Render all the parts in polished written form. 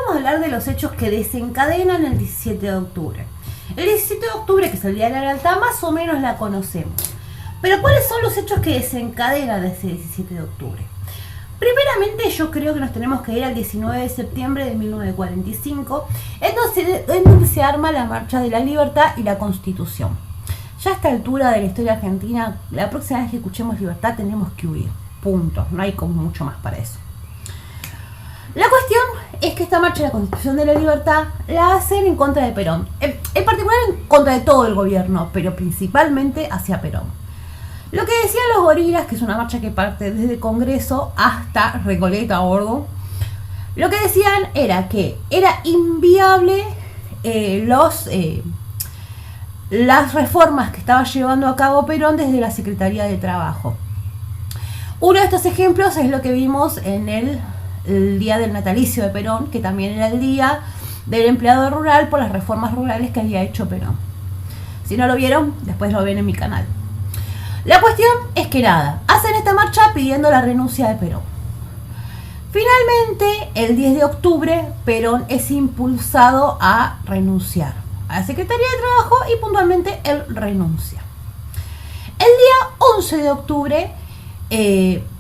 vamos a hablar de los hechos que desencadenan el 17 de octubre. El 17 de octubre, que es el Día de la Lealtad, más o menos la conocemos. Pero ¿cuáles son los hechos que desencadenan ese 17 de octubre? Primeramente, yo creo que nos tenemos que ir al 19 de septiembre de 1945, en donde se arma la Marcha de la Libertad y la Constitución. Ya a esta altura de la historia argentina, la próxima vez que escuchemos libertad tenemos que huir. Punto. No hay como mucho más para eso. La cuestión es que esta marcha de la Constitución de la Libertad la hacen en contra de Perón. En particular en contra de todo el gobierno, pero principalmente hacia Perón. Lo que decían los gorilas, que es una marcha que parte desde Congreso hasta Recoleta, Borgo, lo que decían era que era inviable las reformas que estaba llevando a cabo Perón desde la Secretaría de Trabajo. Uno de estos ejemplos es lo que vimos en el día del natalicio de Perón, que también era el día del empleado rural por las reformas rurales que había hecho Perón. Si no lo vieron, después lo ven en mi canal. La cuestión es que nada, hacen esta marcha pidiendo la renuncia de Perón. Finalmente, el 10 de octubre, Perón es impulsado a renunciar a la Secretaría de Trabajo y puntualmente él renuncia. El día 11 de octubre,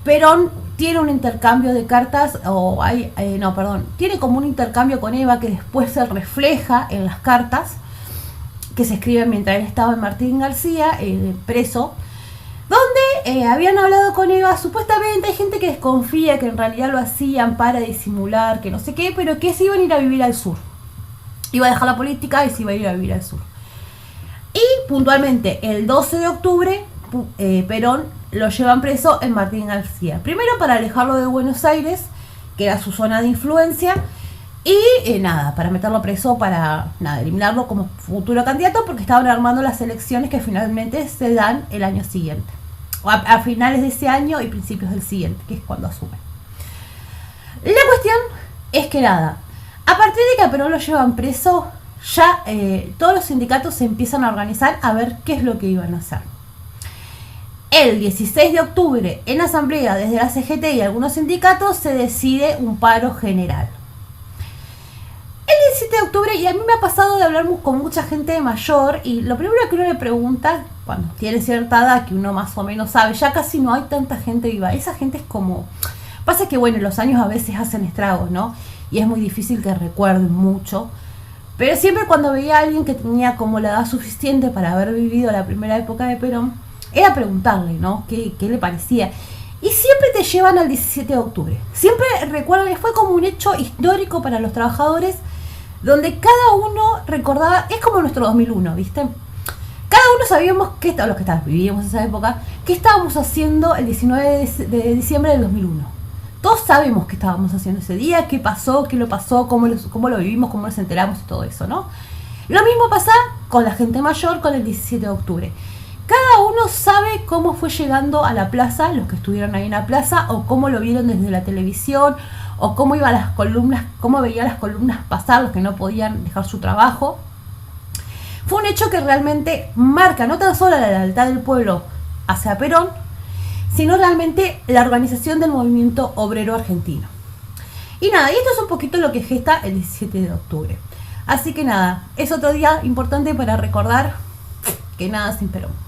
Perón tiene un intercambio de cartas, tiene como un intercambio con Eva que después se refleja en las cartas que se escriben mientras él estaba en Martín García, preso, donde habían hablado con Eva. Supuestamente hay gente que desconfía que en realidad lo hacían para disimular, que no sé qué, pero que se iban a ir a vivir al sur. Iba a dejar la política y se iba a ir a vivir al sur. Y puntualmente el 12 de octubre, Perón lo llevan preso en Martín García. Primero para alejarlo de Buenos Aires, que era su zona de influencia, y para meterlo preso, para eliminarlo como futuro candidato, porque estaban armando las elecciones que finalmente se dan el año siguiente, o a finales de ese año y principios del siguiente, que es cuando asume. La cuestión es que a partir de que a Perón lo llevan preso, ya todos los sindicatos se empiezan a organizar a ver qué es lo que iban a hacer. El 16 de octubre, en asamblea desde la CGT y algunos sindicatos, se decide un paro general. El 17 de octubre, y a mí me ha pasado de hablar con mucha gente mayor, y lo primero que uno le pregunta, cuando tiene cierta edad, que uno más o menos sabe, ya casi no hay tanta gente viva. Esa gente es como... Pasa que, los años a veces hacen estragos, ¿no? Y es muy difícil que recuerden mucho. Pero siempre cuando veía a alguien que tenía como la edad suficiente para haber vivido la primera época de Perón, era preguntarle, ¿no? ¿Qué le parecía? Y siempre te llevan al 17 de octubre. Siempre recuerdan que fue como un hecho histórico para los trabajadores, donde cada uno recordaba, es como nuestro 2001, ¿viste? Cada uno sabíamos los que vivíamos en esa época, qué estábamos haciendo el 19 de diciembre del 2001. Todos sabemos qué estábamos haciendo ese día, qué pasó, cómo lo vivimos, cómo nos enteramos y todo eso, ¿no? Lo mismo pasa con la gente mayor con el 17 de octubre. Cada uno sabe cómo fue llegando a la plaza, los que estuvieron ahí en la plaza, o cómo lo vieron desde la televisión, o cómo iban las columnas, cómo veían las columnas pasar, los que no podían dejar su trabajo. Fue un hecho que realmente marca no tan solo la lealtad del pueblo hacia Perón, sino realmente la organización del movimiento obrero argentino. Y esto es un poquito lo que gesta el 17 de octubre. Así que es otro día importante para recordar que nada sin Perón.